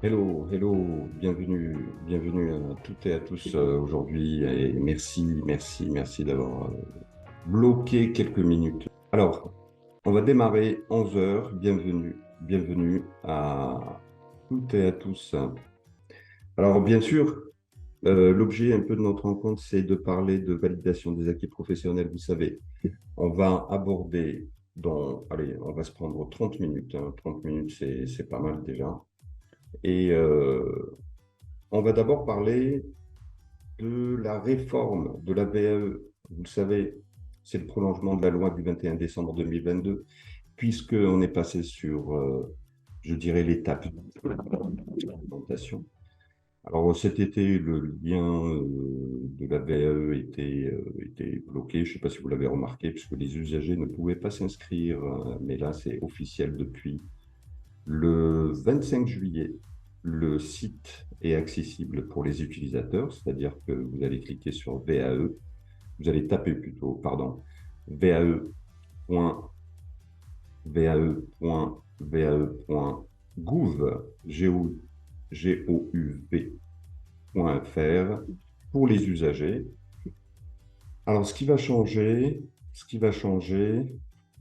Hello, hello, bienvenue à toutes et à tous aujourd'hui et merci d'avoir bloqué quelques minutes. Alors, on va démarrer 11 heures. Bienvenue à toutes et à tous. Alors, bien sûr, l'objet un peu de notre rencontre, c'est de parler de validation des acquis professionnels. Vous savez, on va aborder allez, on va se prendre 30 minutes, hein. 30 minutes, c'est pas mal déjà. Et on va d'abord parler de la réforme de la VAE. Vous le savez, c'est le prolongement de la loi du 21 décembre 2022, puisqu'on est passé sur, je dirais, l'étape de l'implémentation. Alors cet été, le lien de la VAE était bloqué. Je ne sais pas si vous l'avez remarqué, puisque les usagers ne pouvaient pas s'inscrire, mais là, c'est officiel depuis le 25 juillet. Le site est accessible pour les utilisateurs, c'est-à-dire que vous allez cliquer sur VAE, vous allez taper plutôt, pardon, VAE.gouv, G-O-U-V.fr pour les usagers. Alors, ce qui va changer,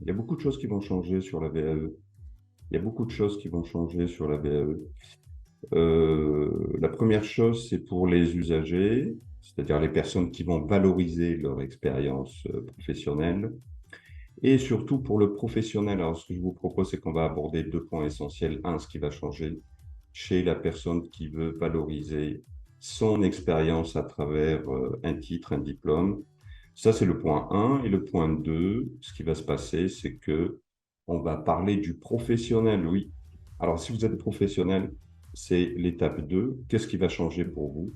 il y a beaucoup de choses qui vont changer sur la VAE. Il y a beaucoup de choses qui vont changer sur la VAE. La première chose, c'est pour les usagers, c'est-à-dire les personnes qui vont valoriser leur expérience professionnelle, et surtout pour le professionnel. Alors, ce que je vous propose, c'est qu'on va aborder deux points essentiels. Un, ce qui va changer chez la personne qui veut valoriser son expérience à travers un titre, un diplôme. Ça, c'est le point 1. Et le point 2, ce qui va se passer, c'est que on va parler du professionnel, oui. Alors, si vous êtes professionnel, c'est l'étape 2. Qu'est-ce qui va changer pour vous?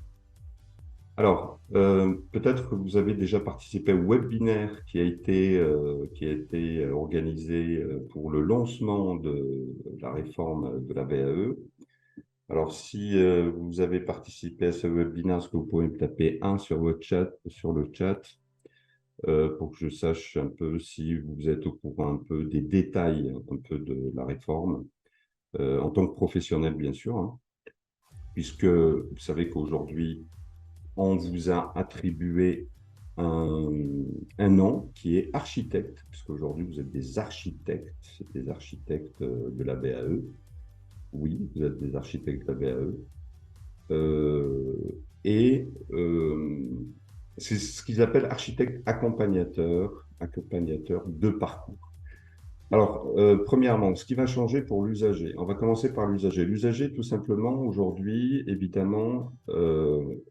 Alors, peut-être que vous avez déjà participé au webinaire qui a été organisé pour le lancement de la réforme de la VAE. Alors, si vous avez participé à ce webinaire, est-ce que vous pouvez me taper 1 sur votre chat, sur le chat pour que je sache un peu si vous êtes au courant un peu des détails un peu de la réforme, en tant que professionnel, bien sûr, hein, puisque vous savez qu'aujourd'hui, on vous a attribué un, un nom qui est architecte, puisqu'aujourd'hui, vous êtes des architectes de la BAE. Oui, vous êtes des architectes de la BAE. Et c'est ce qu'ils appellent architecte accompagnateur de parcours. Alors, premièrement, ce qui va changer pour l'usager, on va commencer par l'usager. L'usager, tout simplement, aujourd'hui, évidemment,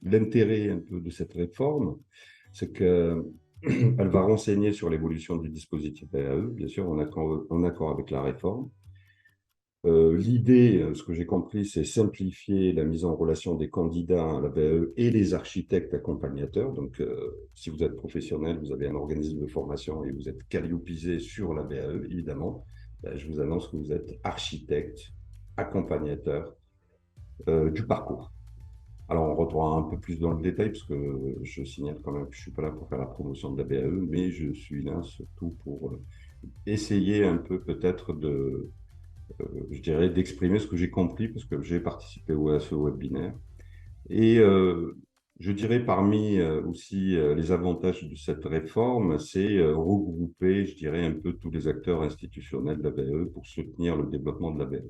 l'intérêt un peu de cette réforme, c'est qu'elle va renseigner sur l'évolution du dispositif AAE, bien sûr, en accord avec la réforme. L'idée, ce que j'ai compris, c'est simplifier la mise en relation des candidats à la VAE et les architectes accompagnateurs. Donc, si vous êtes professionnel, vous avez un organisme de formation et vous êtes qualifié sur la VAE, évidemment, ben, je vous annonce que vous êtes architecte accompagnateur du parcours. Alors, on rentrera un peu plus dans le détail parce que je signale quand même que je ne suis pas là pour faire la promotion de la VAE, mais je suis là surtout pour essayer un peu peut-être je dirais, d'exprimer ce que j'ai compris, parce que j'ai participé à ce webinaire. Et je dirais parmi aussi les avantages de cette réforme, c'est regrouper, je dirais, un peu tous les acteurs institutionnels de la BE pour soutenir le développement de la BE.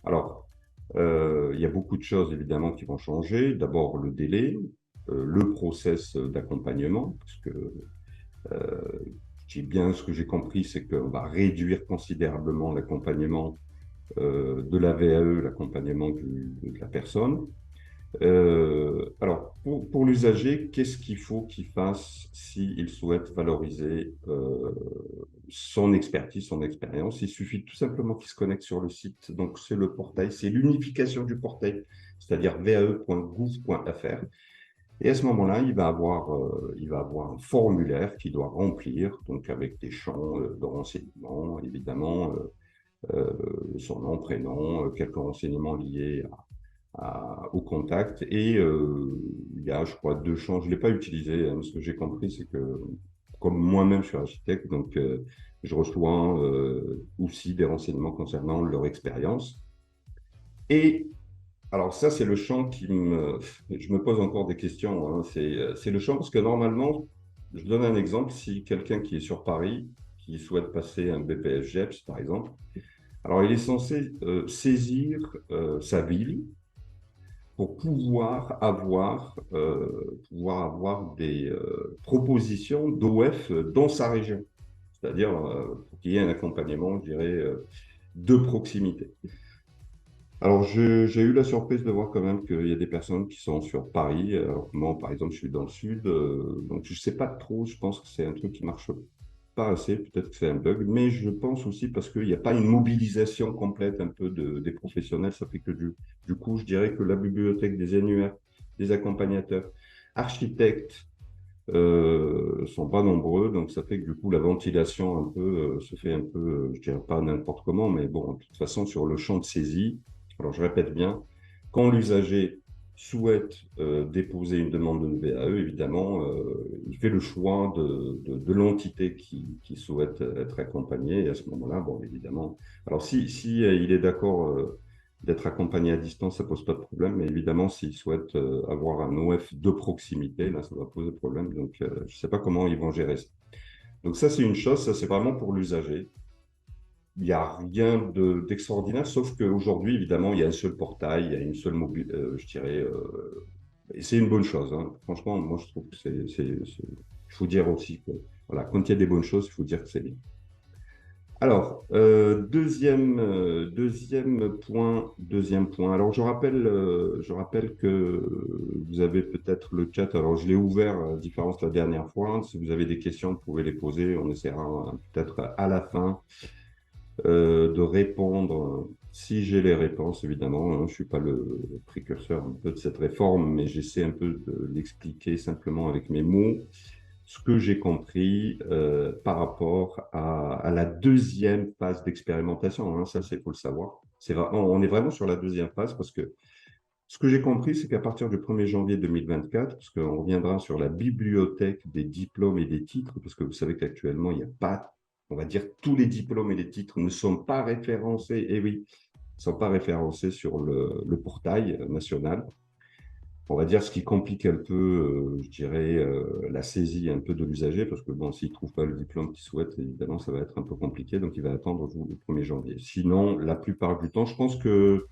Alors, il y a beaucoup de choses évidemment qui vont changer. D'abord, le délai, le process d'accompagnement, parce que je dis bien ce que j'ai compris, c'est qu'on va réduire considérablement l'accompagnement de la VAE, l'accompagnement de la personne. Alors, pour l'usager, qu'est-ce qu'il faut qu'il fasse s'il souhaite valoriser son expertise, son expérience? Il suffit tout simplement qu'il se connecte sur le site. Donc, c'est le portail, c'est l'unification du portail, c'est-à-dire vae.gouv.fr. Et à ce moment-là, il va avoir un formulaire qu'il doit remplir, donc avec des champs de renseignements, évidemment, son nom, prénom, quelques renseignements liés au contact. Et il y a, je crois, deux champs. Je ne l'ai pas utilisé, hein. Ce que j'ai compris, c'est que comme moi-même, je suis architecte, donc je reçois aussi des renseignements concernant leur expérience. Et Alors ça, c'est le champ qui me... Je me pose encore des questions, hein. C'est le champ parce que normalement, je donne un exemple, si quelqu'un qui est sur Paris, qui souhaite passer un BPS GEPS, par exemple, alors il est censé saisir sa ville pour pouvoir avoir des propositions d'OF dans sa région. C'est-à-dire pour qu'il y ait un accompagnement, je dirais, de proximité. Alors, j'ai eu la surprise de voir quand même qu'il y a des personnes qui sont sur Paris. Alors, moi, par exemple, je suis dans le sud, donc je ne sais pas trop. Je pense que c'est un truc qui marche pas assez. Peut-être que c'est un bug, mais je pense aussi parce qu'il n'y a pas une mobilisation complète un peu des professionnels. Ça fait que du coup, je dirais que la bibliothèque des NUR, des accompagnateurs, architectes, sont pas nombreux, donc ça fait que du coup la ventilation un peu se fait un peu, je dirais pas n'importe comment, mais bon, de toute façon sur le champ de saisie. Alors je répète bien, quand l'usager souhaite déposer une demande de VAE, évidemment, il fait le choix de l'entité qui souhaite être accompagnée, et à ce moment-là, bon, évidemment. Alors si il est d'accord d'être accompagné à distance, ça pose pas de problème. Mais évidemment, s'ils souhaitent avoir un OF de proximité, là, ça va poser problème. Donc, je ne sais pas comment ils vont gérer ça. Donc, ça, c'est une chose. Ça, c'est vraiment pour l'usager. Il n'y a rien d'extraordinaire, sauf qu'aujourd'hui, évidemment, il y a un seul portail, il y a une seule mobile, je dirais, et c'est une bonne chose, hein. Franchement, moi, je trouve que il faut dire aussi que, voilà, quand il y a des bonnes choses, il faut dire que c'est bien. Alors, deuxième point. Alors, je rappelle que vous avez peut-être le chat. Alors, je l'ai ouvert à différence la dernière fois. Si vous avez des questions, vous pouvez les poser. On essaiera peut-être à la fin de répondre. Si j'ai les réponses, évidemment, hein. Je ne suis pas le précurseur un peu de cette réforme, mais j'essaie un peu de l'expliquer simplement avec mes mots ce que j'ai compris par rapport à la deuxième phase d'expérimentation, hein. Ça, c'est faut le savoir. On est vraiment sur la deuxième phase parce que ce que j'ai compris, c'est qu'à partir du 1er janvier 2024, parce qu'on reviendra sur la bibliothèque des diplômes et des titres, parce que vous savez qu'actuellement, il n'y a pas, on va dire, tous les diplômes et les titres ne sont pas référencés, et oui, ne sont pas référencés sur le portail national. On va dire ce qui complique un peu, je dirais, la saisie un peu de l'usager, parce que bon, s'il ne trouve pas le diplôme qu'il souhaite, évidemment, ça va être un peu compliqué, donc il va attendre le 1er janvier. Sinon, la plupart du temps, je pense que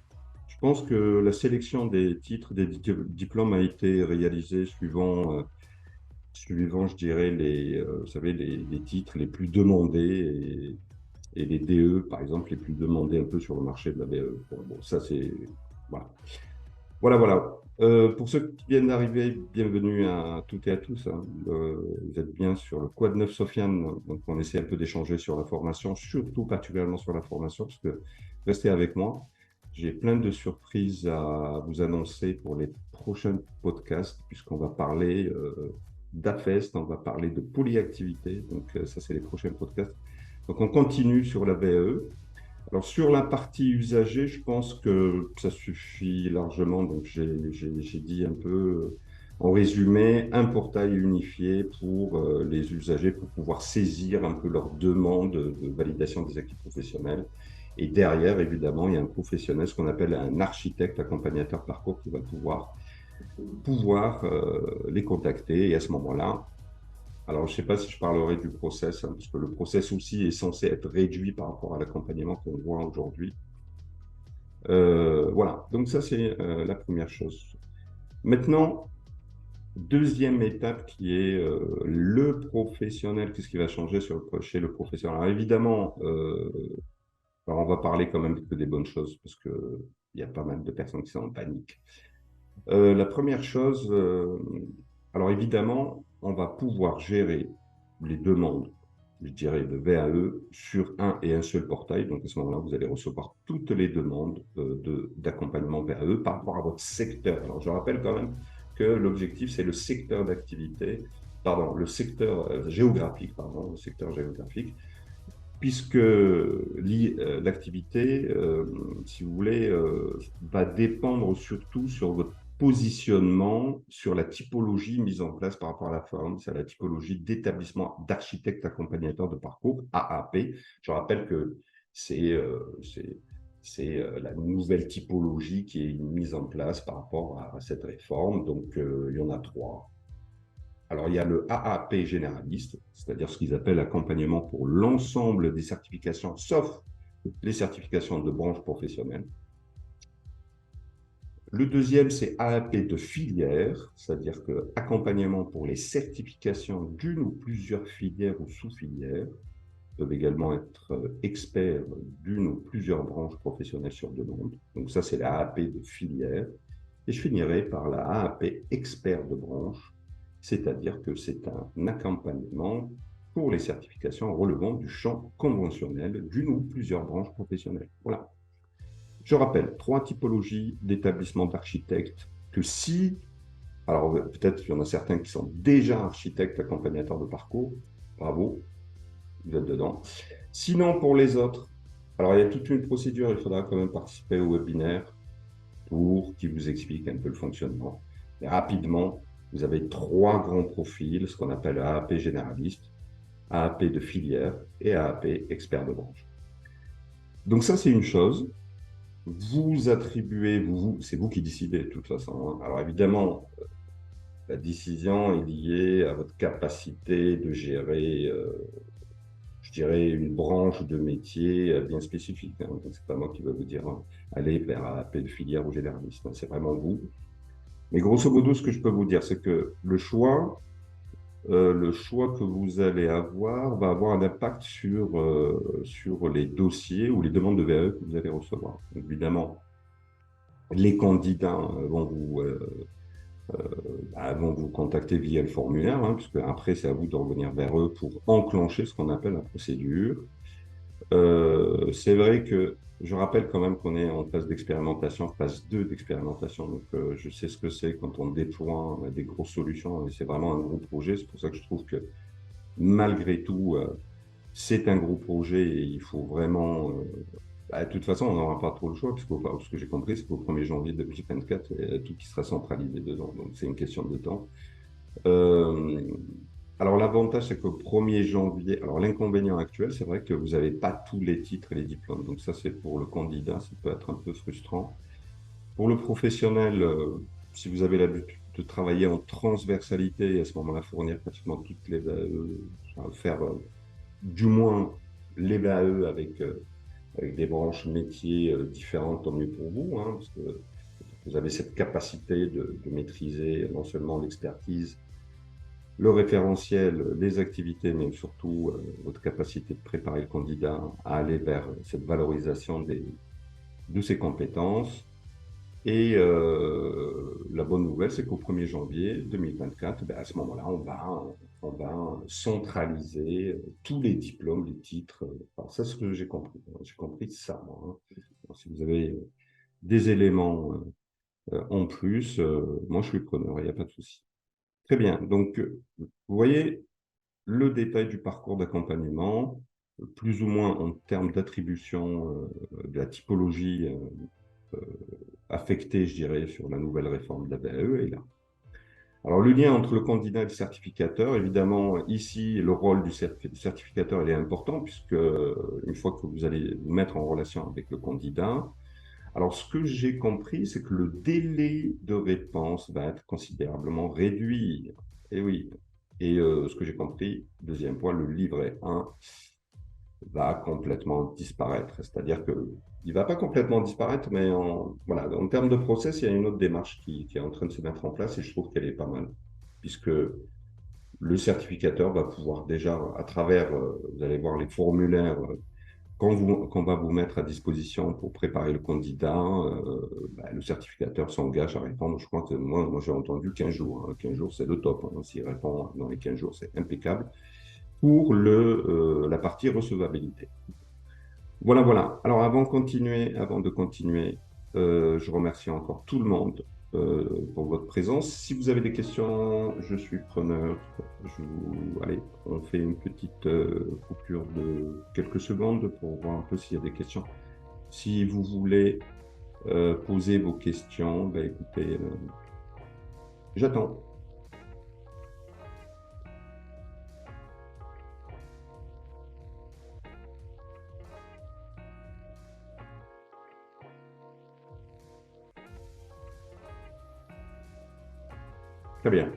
la sélection des titres, des diplômes a été réalisée suivant, je dirais, vous savez, les titres les plus demandés et les DE, par exemple, les plus demandés un peu sur le marché de la BE. Bon, ça, c'est... Voilà. Voilà, voilà. Pour ceux qui viennent d'arriver, bienvenue à toutes et à tous, hein. Vous êtes bien sur le Quad 9 Sofiane, donc on essaie un peu d'échanger sur la formation, surtout particulièrement sur la formation, parce que restez avec moi. J'ai plein de surprises à vous annoncer pour les prochains podcasts, puisqu'on va parler d'AFEST, on va parler de polyactivité, donc ça c'est les prochains podcasts. Donc on continue sur la VAE. Alors, sur la partie usagée, je pense que ça suffit largement. Donc, j'ai dit un peu, en résumé, un portail unifié pour les usagers pour pouvoir saisir un peu leurs demandes de validation des acquis professionnels. Et derrière, évidemment, il y a un professionnel, ce qu'on appelle un architecte accompagnateur parcours qui va pouvoir les contacter. Et à ce moment-là, alors, je ne sais pas si je parlerai du process, hein, parce que le process aussi est censé être réduit par rapport à l'accompagnement qu'on voit aujourd'hui. Voilà, donc ça, c'est la première chose. Maintenant, deuxième étape qui est le professionnel. Qu'est-ce qui va changer chez le professionnel? Alors, évidemment, alors on va parler quand même que des bonnes choses, parce qu'il y a pas mal de personnes qui sont en panique. La première chose, alors évidemment, on va pouvoir gérer les demandes, je dirais, de VAE sur un et un seul portail. Donc à ce moment-là, vous allez recevoir toutes les demandes d'accompagnement VAE par rapport à votre secteur. Alors je rappelle quand même que l'objectif, c'est le secteur d'activité, pardon, le secteur géographique, pardon, le secteur géographique, puisque l'activité, si vous voulez, va dépendre surtout sur votre positionnement, sur la typologie mise en place par rapport à la forme, c'est la typologie d'établissement d'architecte accompagnateur de parcours, AAP. Je rappelle que c'est C'est la nouvelle typologie qui est mise en place par rapport à cette réforme. Donc, il y en a trois. Alors, il y a le AAP généraliste, c'est-à-dire ce qu'ils appellent accompagnement pour l'ensemble des certifications, sauf les certifications de branche professionnelle. Le deuxième, c'est AAP de filière, c'est-à-dire que accompagnement pour les certifications d'une ou plusieurs filières ou sous-filières, peuvent également être experts d'une ou plusieurs branches professionnelles sur demande. Donc ça, c'est la AAP de filière. Et je finirai par la AAP expert de branche, c'est-à-dire que c'est un accompagnement pour les certifications relevant du champ conventionnel d'une ou plusieurs branches professionnelles. Voilà. Je rappelle, trois typologies d'établissements d'architectes que si, alors peut-être qu'il y en a certains qui sont déjà architectes, accompagnateurs de parcours, bravo, vous êtes dedans. Sinon, pour les autres, alors il y a toute une procédure, il faudra quand même participer au webinaire pour qui vous explique un peu le fonctionnement. Et rapidement, vous avez trois grands profils, ce qu'on appelle AAP généraliste, AAP de filière et AAP expert de branche. Donc ça, c'est une chose. Vous attribuez, c'est vous qui décidez de toute façon, hein. Alors évidemment, la décision est liée à votre capacité de gérer, je dirais, une branche de métier bien spécifique, hein. Donc, c'est pas moi qui vais vous dire, hein, allez vers AAP de filière ou généraliste, hein. C'est vraiment vous. Mais grosso modo, ce que je peux vous dire, c'est que le choix que vous allez avoir va avoir un impact sur les dossiers ou les demandes de VAE que vous allez recevoir. Évidemment, les candidats vont vous contacter via le formulaire, hein, puisque après, c'est à vous de revenir vers eux pour enclencher ce qu'on appelle la procédure. C'est vrai que je rappelle quand même qu'on est en phase d'expérimentation, phase 2 d'expérimentation. Donc, je sais ce que c'est quand on déploie des grosses solutions et c'est vraiment un gros projet. C'est pour ça que je trouve que malgré tout, c'est un gros projet et il faut vraiment. De toute façon, on n'aura pas trop le choix, puisque ce que j'ai compris, c'est qu'au 1er janvier 2024, il y a tout qui sera centralisé dedans. Donc, c'est une question de temps. Euh, alors, l'avantage, c'est qu'au 1er janvier, alors l'inconvénient actuel, c'est vrai que vous n'avez pas tous les titres et les diplômes. Donc, ça, c'est pour le candidat, ça peut être un peu frustrant. Pour le professionnel, si vous avez l'habitude de travailler en transversalité, à ce moment-là, fournir pratiquement toutes les VAE, faire du moins les VAE avec des branches métiers différentes, tant mieux pour vous, hein, parce que vous avez cette capacité de maîtriser non seulement l'expertise, le référentiel, les activités, mais surtout votre capacité de préparer le candidat à aller vers cette valorisation de ses compétences. Et la bonne nouvelle, c'est qu'au 1er janvier 2024, ben, à ce moment-là, on va centraliser tous les diplômes, les titres. Alors ça, c'est ce que j'ai compris. J'ai compris ça, moi, hein. Alors, si vous avez des éléments en plus, moi, je suis preneur, il n'y a pas de souci. Très bien. Donc, vous voyez le détail du parcours d'accompagnement, plus ou moins en termes d'attribution de la typologie affectée, je dirais, sur la nouvelle réforme de la VAE est là. Alors, le lien entre le candidat et le certificateur, évidemment, ici, le rôle du certificateur, il est important, puisque une fois que vous allez vous mettre en relation avec le candidat, alors, ce que j'ai compris, c'est que le délai de réponse va être considérablement réduit. Et oui. Et ce que j'ai compris, deuxième point, le livret 1 va complètement disparaître. C'est-à-dire qu'il ne va pas complètement disparaître, mais voilà, en termes de process, il y a une autre démarche qui est en train de se mettre en place et je trouve qu'elle est pas mal, puisque le certificateur va pouvoir déjà, à travers, vous allez voir les formulaires qu'on va vous mettre à disposition pour préparer le candidat, le certificateur s'engage à répondre. Je crois que moi j'ai entendu 15 jours, hein. 15 jours, c'est le top, hein. S'il répond dans les 15 jours, c'est impeccable. Pour la partie recevabilité. Voilà, voilà. Alors, avant de continuer, je remercie encore tout le monde pour votre présence. Si vous avez des questions, je suis preneur. Allez, on fait une petite coupure de quelques secondes pour voir un peu s'il y a des questions. Si vous voulez poser vos questions, ben, écoutez, j'attends. Très bien,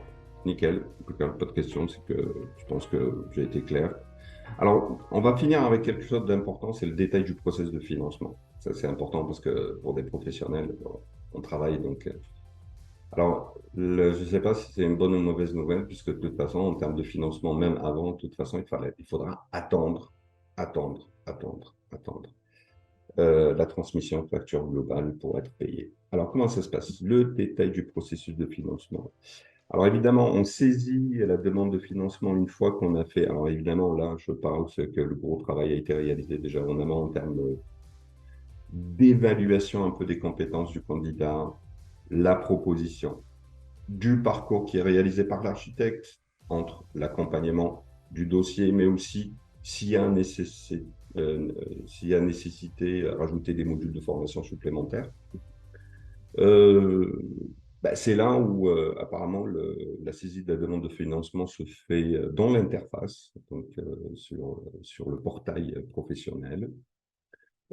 nickel. Pas de questions, c'est que je pense que j'ai été clair. Alors, on va finir avec quelque chose d'important, c'est le détail du process de financement. Ça, c'est important parce que pour des professionnels, on travaille donc. Alors, je ne sais pas si c'est une bonne ou une mauvaise nouvelle, puisque de toute façon, en termes de financement, même avant, de toute façon, il faudra attendre la transmission de facture globale pour être payé. Alors, comment ça se passe? Le détail du processus de financement. Alors évidemment, on saisit la demande de financement une fois qu'on a fait. Alors évidemment, là, je parle ce que le gros travail a été réalisé déjà en amont en termes d'évaluation un peu des compétences du candidat, la proposition, du parcours qui est réalisé par l'architecte entre l'accompagnement du dossier, mais aussi s'il y a nécessité rajouter des modules de formation supplémentaires. Euh, c'est là où apparemment la saisie de la demande de financement se fait dans l'interface, donc sur le portail professionnel.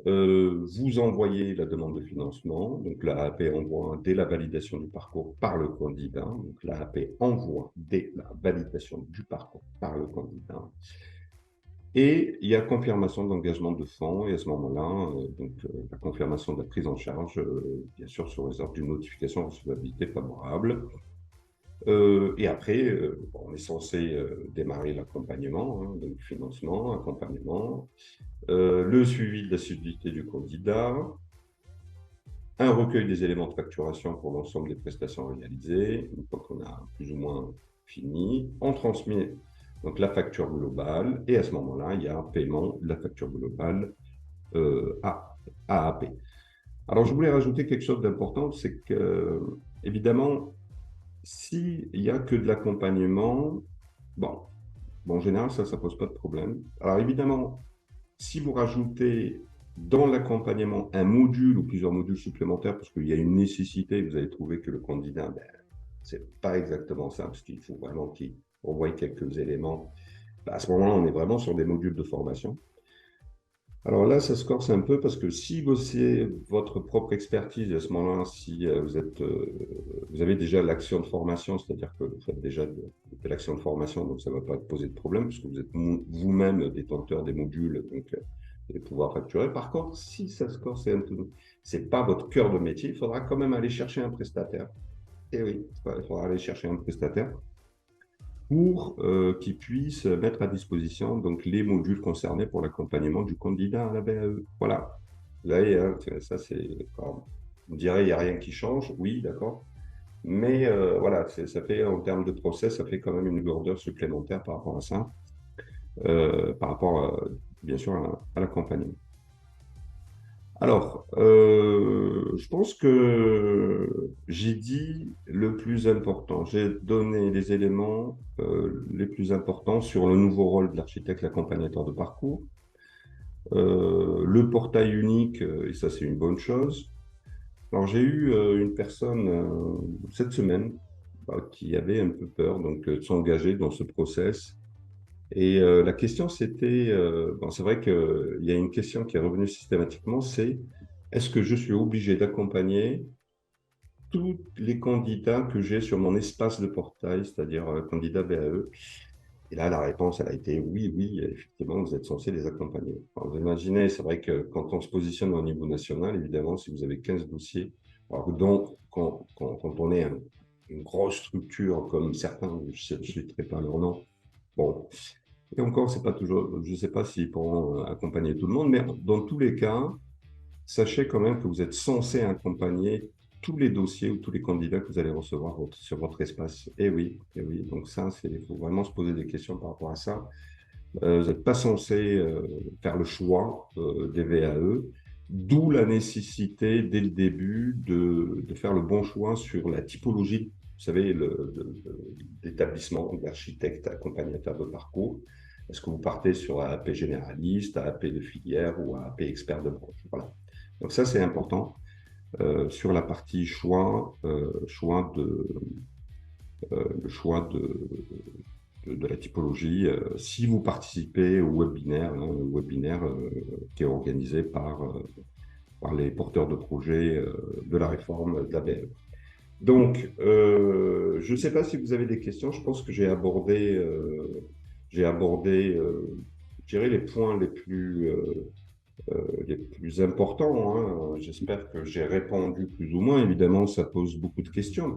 Vous envoyez la demande de financement, donc l'AAP envoie dès la validation du parcours par le candidat, donc l'AAP envoie dès la validation du parcours par le candidat. Et il y a confirmation d'engagement de fonds, et à ce moment-là, la confirmation de la prise en charge, bien sûr, sur réserve d'une notification de recevabilité favorable. Et après, on est censé démarrer l'accompagnement, hein, donc financement, accompagnement, le suivi de l'assiduité du candidat, un recueil des éléments de facturation pour l'ensemble des prestations réalisées. Une fois qu'on a plus ou moins fini, on transmet donc la facture globale, et à ce moment-là, il y a un paiement de la facture globale à AAP. Alors, je voulais rajouter quelque chose d'important, c'est que, évidemment, s'il n'y a que de l'accompagnement, bon, en général, ça ne pose pas de problème. Alors, évidemment, si vous rajoutez dans l'accompagnement un module ou plusieurs modules supplémentaires, parce qu'il y a une nécessité, vous allez trouver que le candidat, ce n'est pas exactement ça, parce qu'il faut vraiment qu'il envoie quelques éléments. À ce moment-là, on est vraiment sur des modules de formation. Alors là, ça se corse un peu parce que si c'est votre propre expertise, à ce moment-là, si vous avez déjà l'action de formation, c'est-à-dire que vous faites déjà de l'action de formation, donc ça ne va pas poser de problème puisque vous êtes vous-même détenteur des modules, donc vous allez pouvoir facturer. Par contre, si ça se corse un peu, ce n'est pas votre cœur de métier, il faudra quand même aller chercher un prestataire. Et oui, il faudra aller chercher un prestataire pour qu'ils puissent mettre à disposition donc, les modules concernés pour l'accompagnement du candidat à la BAE. Voilà. Là, ça, c'est. On dirait qu'il n'y a rien qui change, oui, d'accord. Mais voilà, ça fait, en termes de process, ça fait quand même une lourdeur supplémentaire par rapport à ça, par rapport, bien sûr, à l'accompagnement. Alors, je pense que j'ai dit le plus important. J'ai donné les éléments les plus importants sur le nouveau rôle de l'architecte, l'accompagnateur de parcours, le portail unique, et ça c'est une bonne chose. Alors, j'ai eu une personne cette semaine qui avait un peu peur donc, de s'engager dans ce process. Et la question, c'était, c'est vrai qu'il y a une question qui est revenue systématiquement, c'est est-ce que je suis obligé d'accompagner tous les candidats que j'ai sur mon espace de portail, c'est-à-dire candidats BAE? Et là, la réponse, elle a été oui, oui, effectivement, vous êtes censé les accompagner. Alors, vous imaginez, c'est vrai que quand on se positionne au niveau national, évidemment, si vous avez 15 dossiers, alors donc, quand on est une grosse structure comme certains, je ne citerai pas leur nom, bon, et encore, c'est pas toujours, je ne sais pas s'ils pourront accompagner tout le monde, mais dans tous les cas, sachez quand même que vous êtes censé accompagner tous les dossiers ou tous les candidats que vous allez recevoir sur votre espace. Et oui. Donc ça, il faut vraiment se poser des questions par rapport à ça. Vous n'êtes pas censé faire le choix des VAE, d'où la nécessité dès le début de faire le bon choix sur la typologie, vous savez, d'établissement, d'architecte, accompagnateur de parcours. Est-ce que vous partez sur AAP généraliste, AAP de filière ou AAP expert de branche? Voilà. Donc ça, c'est important. Sur la partie choix, le choix de la typologie, si vous participez au webinaire, qui est organisé par les porteurs de projets de la réforme de la BE. Donc, je ne sais pas si vous avez des questions. Je pense que j'ai abordé, je dirais, les points les plus importants, hein. J'espère que j'ai répondu plus ou moins. Évidemment, ça pose beaucoup de questions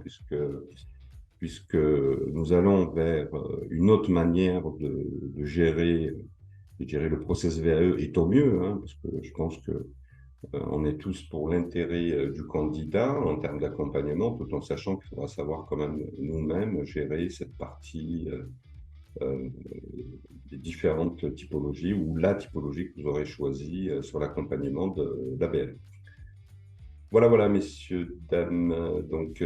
puisque nous allons vers une autre manière de gérer, je dirais, le process VAE et tant mieux, hein, parce que je pense que on est tous pour l'intérêt du candidat en termes d'accompagnement, tout en sachant qu'il faudra savoir quand même nous-mêmes gérer cette partie euh, des différentes typologies ou la typologie que vous aurez choisie sur l'accompagnement de l'ABL. Voilà, voilà, messieurs, dames. Donc,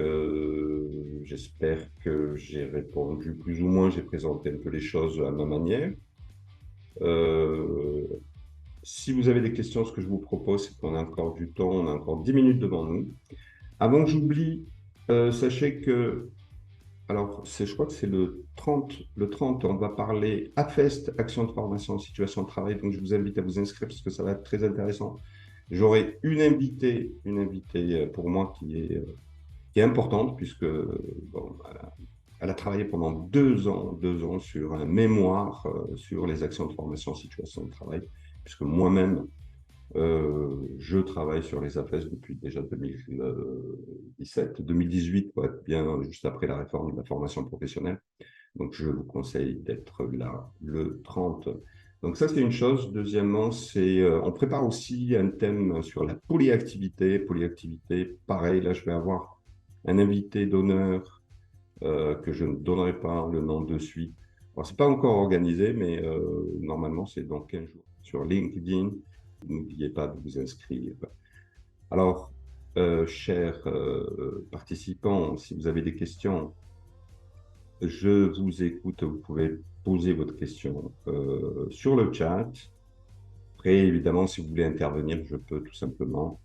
j'espère que j'ai répondu plus ou moins, j'ai présenté un peu les choses à ma manière. Euh, Si vous avez des questions, ce que je vous propose, c'est qu'on a encore du temps, on a encore 10 minutes devant nous. Avant que j'oublie, sachez que, alors, je crois que c'est le 30, on va parler AFEST, Action de formation en situation de travail. Donc, je vous invite à vous inscrire parce que ça va être très intéressant. J'aurai une invitée pour moi qui est importante puisque bon, elle a travaillé pendant 2 ans sur un mémoire sur les actions de formation en situation de travail, puisque moi-même, je travaille sur les AFES depuis déjà 2017, 2018, pour être bien juste après la réforme de la formation professionnelle. Donc, je vous conseille d'être là le 30. Donc, ça, c'est une chose. Deuxièmement, on prépare aussi un thème sur la polyactivité. Polyactivité, pareil, là, je vais avoir un invité d'honneur que je ne donnerai pas le nom de suite. Alors, c'est pas encore organisé, mais normalement, c'est dans 15 jours sur LinkedIn. N'oubliez pas de vous inscrire. Alors, chers participants, si vous avez des questions, je vous écoute. Vous pouvez poser votre question sur le chat. Après, évidemment, si vous voulez intervenir, je peux tout simplement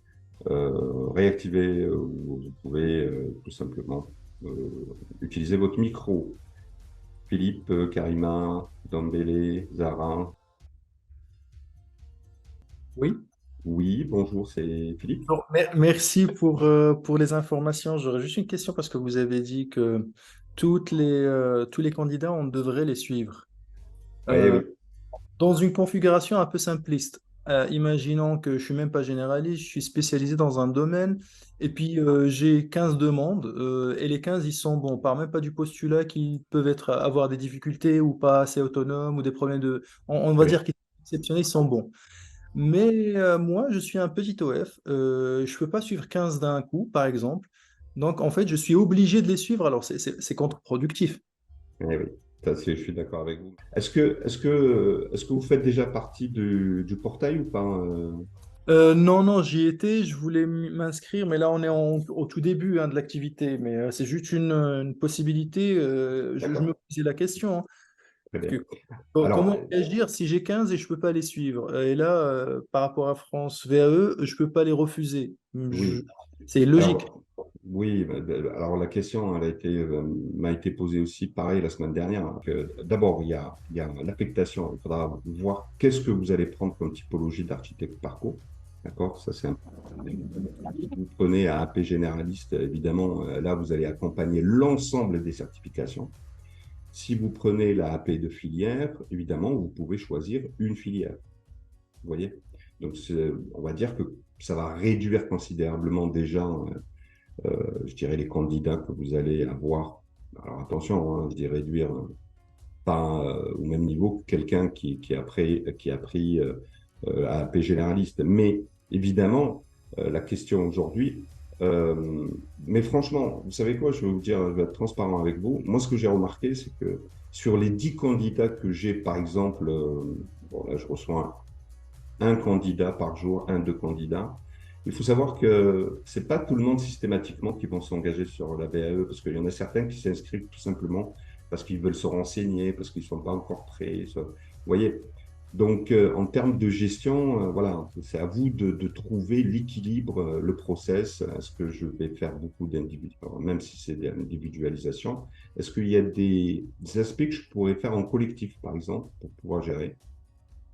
réactiver ou vous pouvez tout simplement utiliser votre micro. Philippe, Karima, Dambélé, Zara. Oui. Oui, bonjour, c'est Philippe. Bon, merci pour les informations. J'aurais juste une question parce que vous avez dit que tous les candidats, on devrait les suivre. Oui, Euh, oui, Dans une configuration un peu simpliste, imaginons que je suis même pas généraliste, je suis spécialisé dans un domaine et puis j'ai 15 demandes et les 15 ils sont, bon, on part même pas du postulat qui peuvent avoir des difficultés ou pas assez autonomes ou des problèmes on va très dire bien. qu'ils sont exceptionnels, ils sont bons. Mais moi, je suis un petit OF. Je ne peux pas suivre 15 d'un coup, par exemple. Donc, en fait, je suis obligé de les suivre. Alors, c'est contre-productif. Oui, oui, je suis d'accord avec vous. Est-ce que vous faites déjà partie du portail ou pas Non, non, j'y étais. Je voulais m'inscrire, mais là, on est au tout début hein, de l'activité. Mais c'est juste une possibilité. Je me D'accord, posais la question. Hein, très parce bien. que, Alors, comment réagir si j'ai 15 et je ne peux pas les suivre? Et là, par rapport à France VAE, je ne peux pas les refuser. oui. C'est logique. Alors, oui, alors la question, m'a été posée aussi pareil la semaine dernière. Donc, d'abord, il y a l'affectation. Il faudra voir qu'est-ce que vous allez prendre comme typologie d'architecte parcours. D'accord? Ça, c'est important. Vous prenez un AP généraliste, évidemment, là, vous allez accompagner l'ensemble des certifications. Si vous prenez la AP de filière, évidemment, vous pouvez choisir une filière. Vous voyez? Donc, on va dire que ça va réduire considérablement déjà je dirais, les candidats que vous allez avoir. Alors attention, hein, je dis réduire pas au même niveau que quelqu'un qui a pris AAP généraliste. Mais évidemment, la question aujourd'hui, euh, mais franchement, vous savez quoi, je vais vous dire, je vais être transparent avec vous. Moi, ce que j'ai remarqué, c'est que sur les 10 candidats que j'ai, par exemple, bon, là, je reçois un candidat par jour, un, deux candidats. Il faut savoir que c'est pas tout le monde systématiquement qui vont s'engager sur la BAE, parce qu'il y en a certains qui s'inscrivent tout simplement parce qu'ils veulent se renseigner, parce qu'ils ne sont pas encore prêts. Vous voyez? Donc, en termes de gestion, voilà, c'est à vous de trouver l'équilibre, le process. Est-ce que je vais faire beaucoup d'individualisation, même si c'est de l'individualisation? Est-ce qu'il y a des aspects que je pourrais faire en collectif, par exemple, pour pouvoir gérer?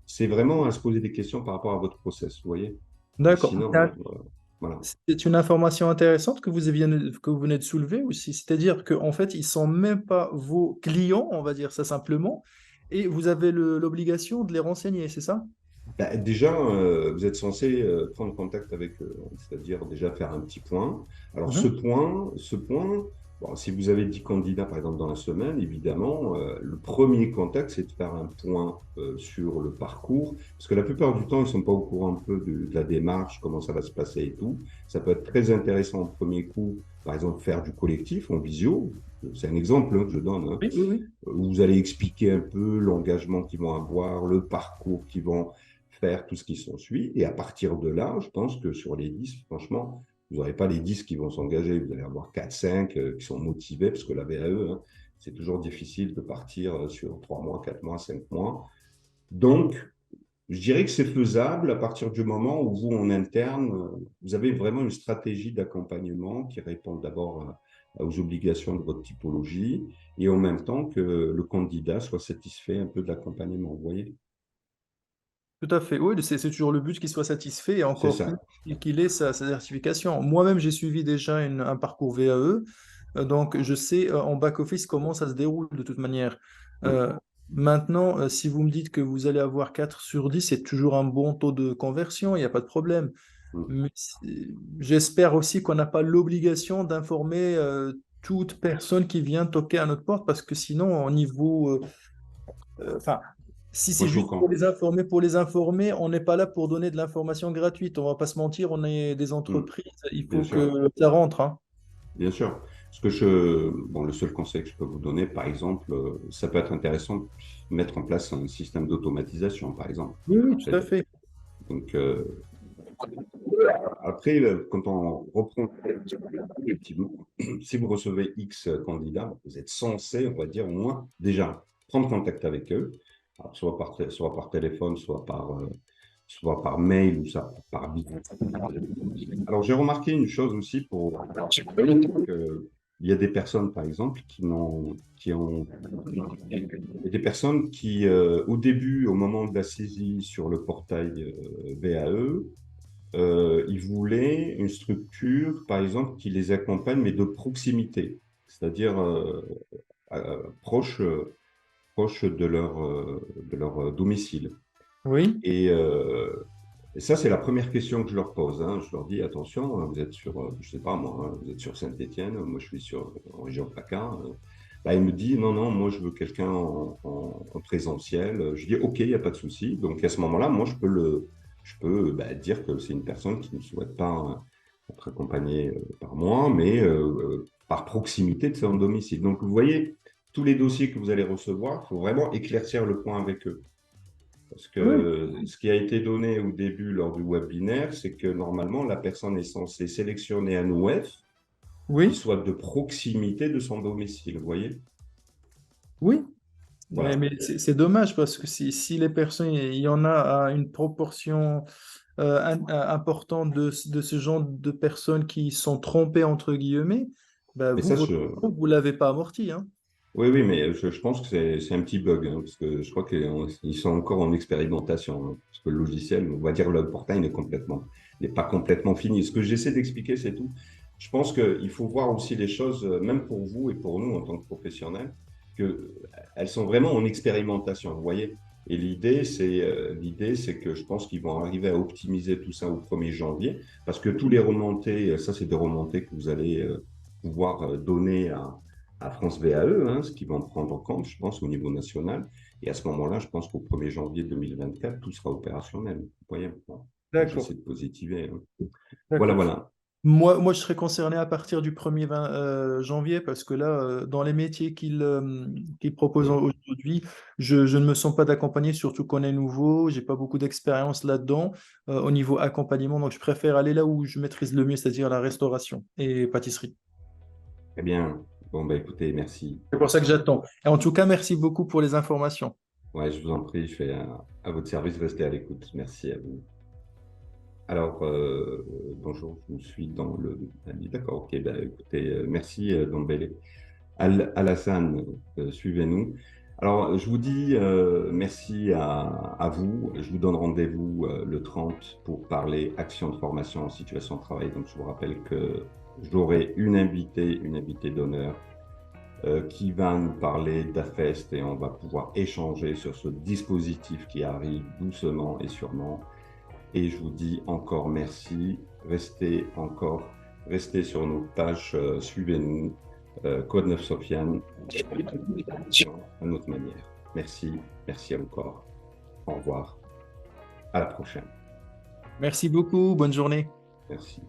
C'est vraiment à se poser des questions par rapport à votre process, vous voyez? Et D'accord. sinon, voilà. Voilà. C'est une information intéressante que vous venez de soulever aussi. C'est-à-dire qu'en fait, ils ne sont même pas vos clients, on va dire ça simplement, et vous avez l'obligation de les renseigner, c'est ça? Bah, déjà, vous êtes censé prendre contact avec eux, hein, c'est-à-dire déjà faire un petit point. Alors Mhm. ce point, bon, si vous avez 10 candidats par exemple dans la semaine, évidemment, le premier contact, c'est de faire un point sur le parcours, parce que la plupart du temps, ils ne sont pas au courant un peu de la démarche, comment ça va se passer et tout. Ça peut être très intéressant au premier coup, par exemple, faire du collectif en visio. C'est un exemple hein, que je donne, hein, Oui, oui, oui. où vous allez expliquer un peu l'engagement qu'ils vont avoir, le parcours qu'ils vont faire, tout ce qui s'ensuit. Et à partir de là, je pense que sur les 10, franchement, vous n'aurez pas les 10 qui vont s'engager. Vous allez avoir 4, 5 qui sont motivés, parce que la VAE, hein, c'est toujours difficile de partir sur 3 mois, 4 mois, 5 mois. Donc, je dirais que c'est faisable à partir du moment où vous, en interne, vous avez vraiment une stratégie d'accompagnement qui répond d'abord aux obligations de votre typologie et en même temps que le candidat soit satisfait un peu de l'accompagnement. Vous voyez? Tout à fait. Oui, c'est toujours le but qu'il soit satisfait et C'est encore plus ça. qu'il ait sa certification. Moi-même, j'ai suivi déjà un parcours VAE, donc je sais en back-office comment ça se déroule de toute manière. Mm, Euh, Maintenant, si vous me dites que vous allez avoir 4 sur 10, c'est toujours un bon taux de conversion, il n'y a pas de problème. mm. Mais j'espère aussi qu'on n'a pas l'obligation d'informer toute personne qui vient toquer à notre porte parce que sinon, au niveau enfin, si Moi, c'est je vous juste comprends. pour les informer, on n'est pas là pour donner de l'information gratuite. On va pas se mentir, on est des Mm, entreprises, il bien faut sûr. que ça rentre, hein. Bien sûr. Bon, le seul conseil que je peux vous donner, par exemple, ça peut être intéressant de mettre en place un système d'automatisation, par exemple. Oui, oui, tout à C'est- fait. Donc, après, quand on reprend, effectivement, si vous recevez X candidats, vous êtes censé, on va dire, au moins, déjà, prendre contact avec eux, alors, soit par téléphone, soit par mail ou ça, par visio. Alors, j'ai remarqué une chose aussi il y a des personnes, par exemple, il y a des personnes qui, au début, au moment de la saisie sur le portail VAE, ils voulaient une structure, par exemple, qui les accompagne, mais de proximité, c'est-à-dire proche de leur domicile. Oui, Et, et ça, c'est la première question que je leur pose, hein. Je leur dis, attention, hein, vous êtes sur, je sais pas moi, hein, vous êtes sur Saint-Étienne, moi je suis en région PACA. Bah, il me dit, non, non, moi je veux quelqu'un en présentiel. Je dis, OK, il n'y a pas de souci. Donc à ce moment-là, moi je peux bah, dire que c'est une personne qui ne souhaite pas être accompagnée par moi, mais par proximité de son domicile. Donc vous voyez, tous les dossiers que vous allez recevoir, il faut vraiment éclaircir le point avec eux. Parce oui, que ce qui a été donné au début lors du webinaire, c'est que normalement, la personne est censée sélectionner un OF qui oui, soit de proximité de son domicile, vous voyez? oui. Voilà. Mais c'est dommage parce que si les personnes, il y en a à une proportion importante de ce genre de personnes qui sont trompées, entre guillemets, bah, Mais vous, ça, votre compte, vous ne l'avez pas amorti, hein. oui, oui, mais je pense que c'est un petit bug, hein, parce que je crois qu'ils sont encore en expérimentation, hein, parce que le logiciel, on va dire le portail n'est pas complètement fini. Ce que j'essaie d'expliquer, c'est tout. Je pense qu'il faut voir aussi les choses, même pour vous et pour nous en tant que professionnels, qu'elles sont vraiment en expérimentation, vous voyez. Et l'idée, c'est que je pense qu'ils vont arriver à optimiser tout ça au 1er janvier, parce que tous les remontées, ça, c'est des remontées que vous allez pouvoir donner à France VAE, hein, ce qu'ils vont prendre en compte, je pense, au niveau national. Et à ce moment-là, je pense qu'au 1er janvier 2024, tout sera opérationnel. Vous voyez, bon, moi, D'accord, j'essaie de positiver, hein. Voilà, d'accord. voilà. Moi, je serais concerné à partir du 1er janvier parce que là, dans les métiers qu'il propose Oui. aujourd'hui, je ne me sens pas d'accompagner, surtout qu'on est nouveau, j'ai pas beaucoup d'expérience là-dedans au niveau accompagnement, donc je préfère aller là où je maîtrise le mieux, c'est-à-dire la restauration et pâtisserie. Eh bien, bon, bah, écoutez, merci. C'est pour ça que j'attends. Et en tout cas, merci beaucoup pour les informations. Ouais, je vous en prie, je fais à votre service, restez à l'écoute. Merci à vous. Alors, bonjour, je suis dans le... Ah, d'accord, ok, bah, écoutez, merci Dembélé. Alassane, suivez-nous. Alors, je vous dis merci à vous. Je vous donne rendez-vous le 30 pour parler action de formation en situation de travail. Donc, je vous rappelle que j'aurai une invitée d'honneur qui va nous parler d'AFEST et on va pouvoir échanger sur ce dispositif qui arrive doucement et sûrement. Et je vous dis encore merci. Restez sur nos pages, suivez-nous. Code 9 Sofiane, à notre manière. Merci, merci encore. Au revoir. À la prochaine. Merci beaucoup, bonne journée. Merci.